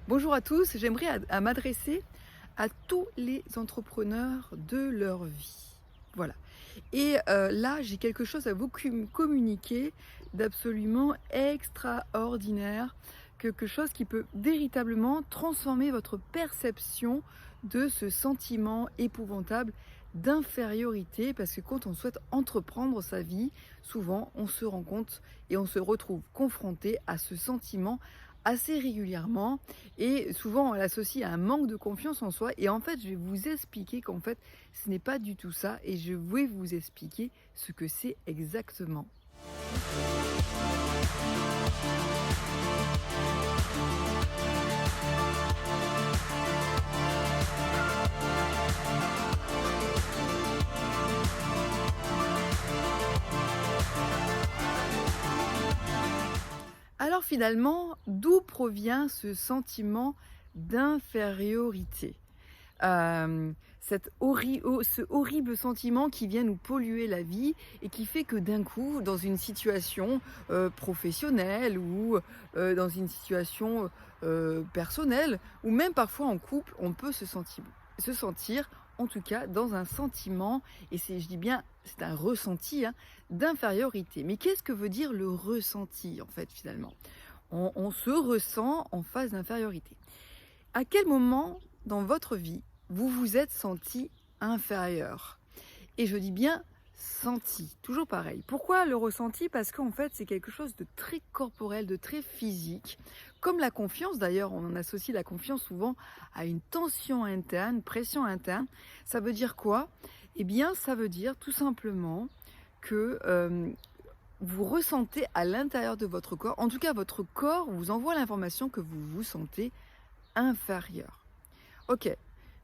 Bonjour à tous, j'aimerais m'adresser à tous les entrepreneurs de leur vie. Voilà. Et là, j'ai quelque chose à vous communiquer d'absolument extraordinaire, quelque chose qui peut véritablement transformer votre perception de ce sentiment épouvantable d'infériorité, parce que quand on souhaite entreprendre sa vie, souvent on se rend compte et on se retrouve confronté à ce sentiment assez régulièrement, et souvent on l'associe à un manque de confiance en soi. Et en fait, je vais vous expliquer qu'en fait ce n'est pas du tout ça, et je vais vous expliquer ce que c'est exactement. Alors finalement, d'où provient ce sentiment d'infériorité? Ce horrible sentiment qui vient nous polluer la vie et qui fait que d'un coup, dans une situation professionnelle ou dans une situation personnelle, ou même parfois en couple, on peut se sentir en tout cas dans un sentiment, et je dis bien, c'est un ressenti, hein, d'infériorité. Mais qu'est-ce que veut dire le ressenti en fait finalement? On se ressent en phase d'infériorité. À quel moment dans votre vie vous vous êtes senti inférieur? Et je dis bien senti, toujours pareil. Pourquoi le ressenti? Parce qu'en fait, c'est quelque chose de très corporel, de très physique. Comme la confiance, d'ailleurs, on en associe la confiance souvent à une tension interne, pression interne. Ça veut dire quoi? Eh bien, ça veut dire tout simplement que vous ressentez à l'intérieur de votre corps, en tout cas votre corps vous envoie l'information que vous vous sentez inférieur. Ok,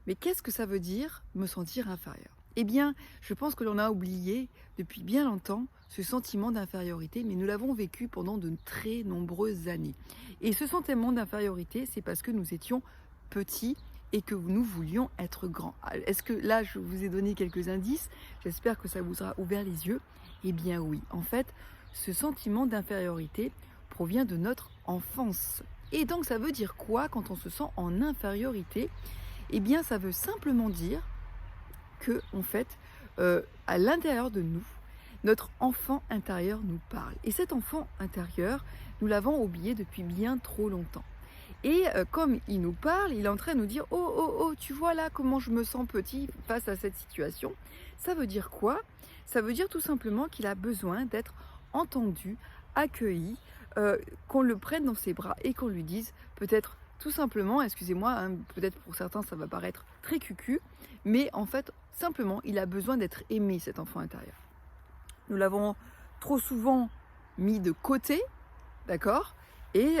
mais qu'est-ce que ça veut dire me sentir inférieur? Eh bien, je pense que l'on a oublié depuis bien longtemps ce sentiment d'infériorité, mais nous l'avons vécu pendant de très nombreuses années. Et ce sentiment d'infériorité, c'est parce que nous étions petits et que nous voulions être grands. Est-ce que là, je vous ai donné quelques indices? J'espère que ça vous aura ouvert les yeux. Eh bien oui, en fait, ce sentiment d'infériorité provient de notre enfance. Et donc ça veut dire quoi quand on se sent en infériorité? Eh bien ça veut simplement dire que, en fait, à l'intérieur de nous, notre enfant intérieur nous parle. Et cet enfant intérieur, nous l'avons oublié depuis bien trop longtemps. Et comme il nous parle, il est en train de nous dire: «Oh, oh, oh, tu vois là comment je me sens petit face à cette situation». Ça veut dire quoi? Ça veut dire tout simplement qu'il a besoin d'être entendu, accueilli, qu'on le prenne dans ses bras et qu'on lui dise peut-être tout simplement, excusez-moi, hein, peut-être pour certains ça va paraître très cucu, mais en fait, simplement, il a besoin d'être aimé, cet enfant intérieur. Nous l'avons trop souvent mis de côté, d'accord? Et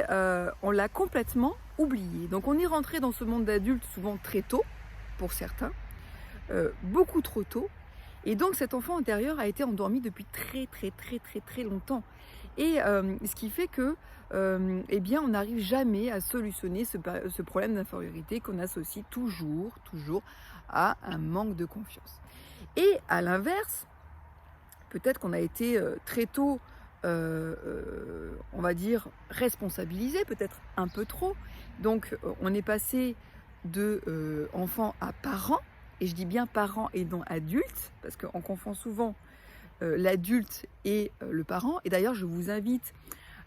on l'a complètement oublié. Donc on est rentré dans ce monde d'adultes souvent très tôt, pour certains, beaucoup trop tôt. Et donc cet enfant intérieur a été endormi depuis très très très très très longtemps. Et ce qui fait que, eh bien, on n'arrive jamais à solutionner ce problème d'infériorité qu'on associe toujours à un manque de confiance. Et à l'inverse, peut-être qu'on a été très tôt, on va dire, responsabilisé, peut-être un peu trop. Donc on est passé de enfant à parent, et je dis bien parent et non adulte, parce qu'on confond souvent l'adulte et le parent. Et d'ailleurs, je vous invite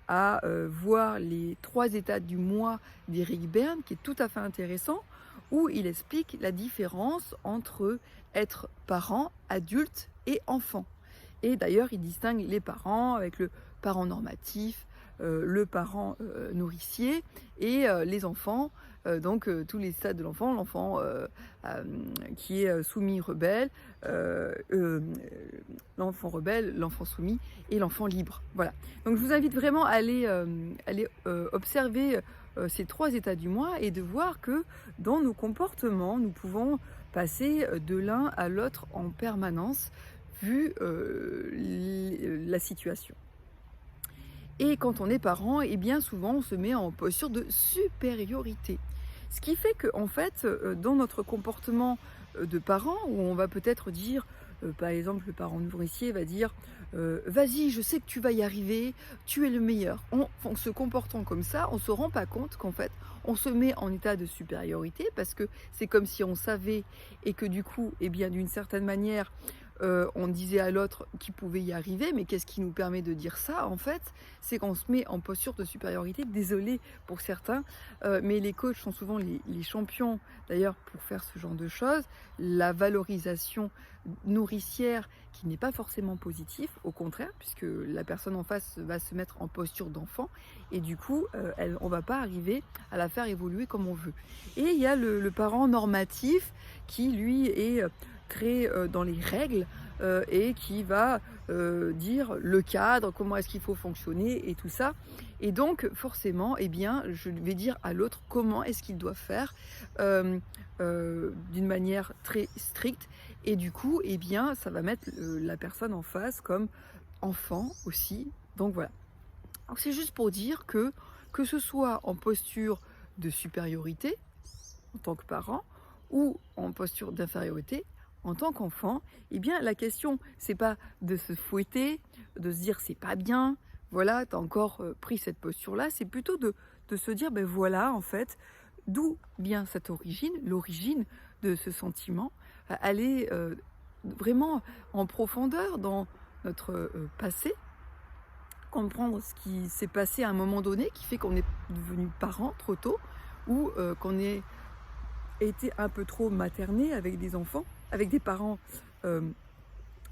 à voir les 3 états du moi d'Eric Berne, qui est tout à fait intéressant, où il explique la différence entre être parent, adulte et enfant. Et d'ailleurs, il distingue les parents avec le parent normatif, le parent nourricier, et les enfants, donc tous les stades de l'enfant, qui est soumis rebelle, l'enfant rebelle, l'enfant soumis et l'enfant libre. Voilà. Donc je vous invite vraiment à aller observer ces 3 états du moi, et de voir que dans nos comportements, nous pouvons passer de l'un à l'autre en permanence, vu la situation. Et quand on est parent, et bien souvent on se met en posture de supériorité. Ce qui fait que, en fait, dans notre comportement de parent, où on va peut-être dire Par exemple, le parent nourricier va dire vas-y, je sais que tu vas y arriver, tu es le meilleur. En se comportant comme ça, on ne se rend pas compte qu'en fait, on se met en état de supériorité parce que c'est comme si on savait et que du coup, eh bien, d'une certaine manière, on disait à l'autre qu'il pouvait y arriver, mais qu'est-ce qui nous permet de dire ça en fait? C'est qu'on se met en posture de supériorité. Désolé pour certains, mais les coachs sont souvent les champions d'ailleurs pour faire ce genre de choses. La valorisation nourricière qui n'est pas forcément positif, au contraire, puisque la personne en face va se mettre en posture d'enfant et du coup, on ne va pas arriver à la faire évoluer comme on veut. Et il y a le parent normatif qui, lui, est très dans les règles et qui va dire le cadre, comment est-ce qu'il faut fonctionner et tout ça. Et donc, forcément, eh bien, je vais dire à l'autre comment est-ce qu'il doit faire d'une manière très stricte. Et du coup, eh bien, ça va mettre la personne en face comme enfant aussi. Donc voilà. Alors c'est juste pour dire que ce soit en posture de supériorité en tant que parent ou en posture d'infériorité en tant qu'enfant, eh bien la question c'est pas de se fouetter, de se dire c'est pas bien, voilà, t'as encore pris cette posture-là, c'est plutôt de se dire ben voilà en fait, d'où vient cette origine, l'origine de ce sentiment, aller vraiment en profondeur dans notre passé, comprendre ce qui s'est passé à un moment donné qui fait qu'on est devenu parent trop tôt ou qu'on ait été un peu trop materné avec des enfants, avec des parents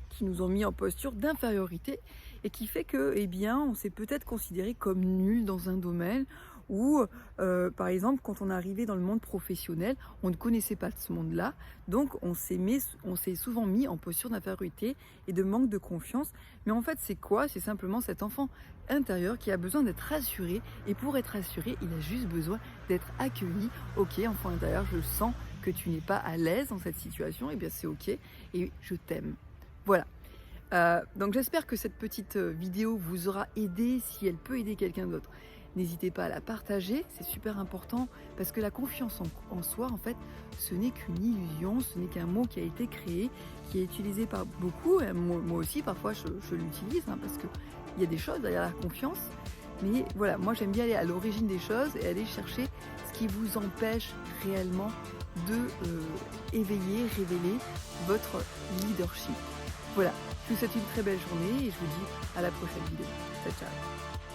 qui nous ont mis en posture d'infériorité et qui fait que, eh bien, on s'est peut-être considéré comme nul dans un domaine ou, par exemple, quand on est arrivé dans le monde professionnel, on ne connaissait pas ce monde-là, donc on s'est souvent mis en posture d'infériorité et de manque de confiance. Mais en fait, c'est quoi? C'est simplement cet enfant intérieur qui a besoin d'être rassuré et pour être rassuré, il a juste besoin d'être accueilli. Ok, enfant intérieur, je sens que tu n'es pas à l'aise dans cette situation, et bien c'est ok et je t'aime. Voilà. Donc j'espère que cette petite vidéo vous aura aidé, si elle peut aider quelqu'un d'autre. N'hésitez pas à la partager, c'est super important parce que la confiance en soi, en fait, ce n'est qu'une illusion, ce n'est qu'un mot qui a été créé, qui est utilisé par beaucoup, et moi aussi parfois je l'utilise parce qu'il y a des choses derrière la confiance. Mais voilà, moi j'aime bien aller à l'origine des choses et aller chercher ce qui vous empêche réellement de éveiller, révéler votre leadership. Voilà, je vous souhaite une très belle journée et je vous dis à la prochaine vidéo. Ciao, ciao.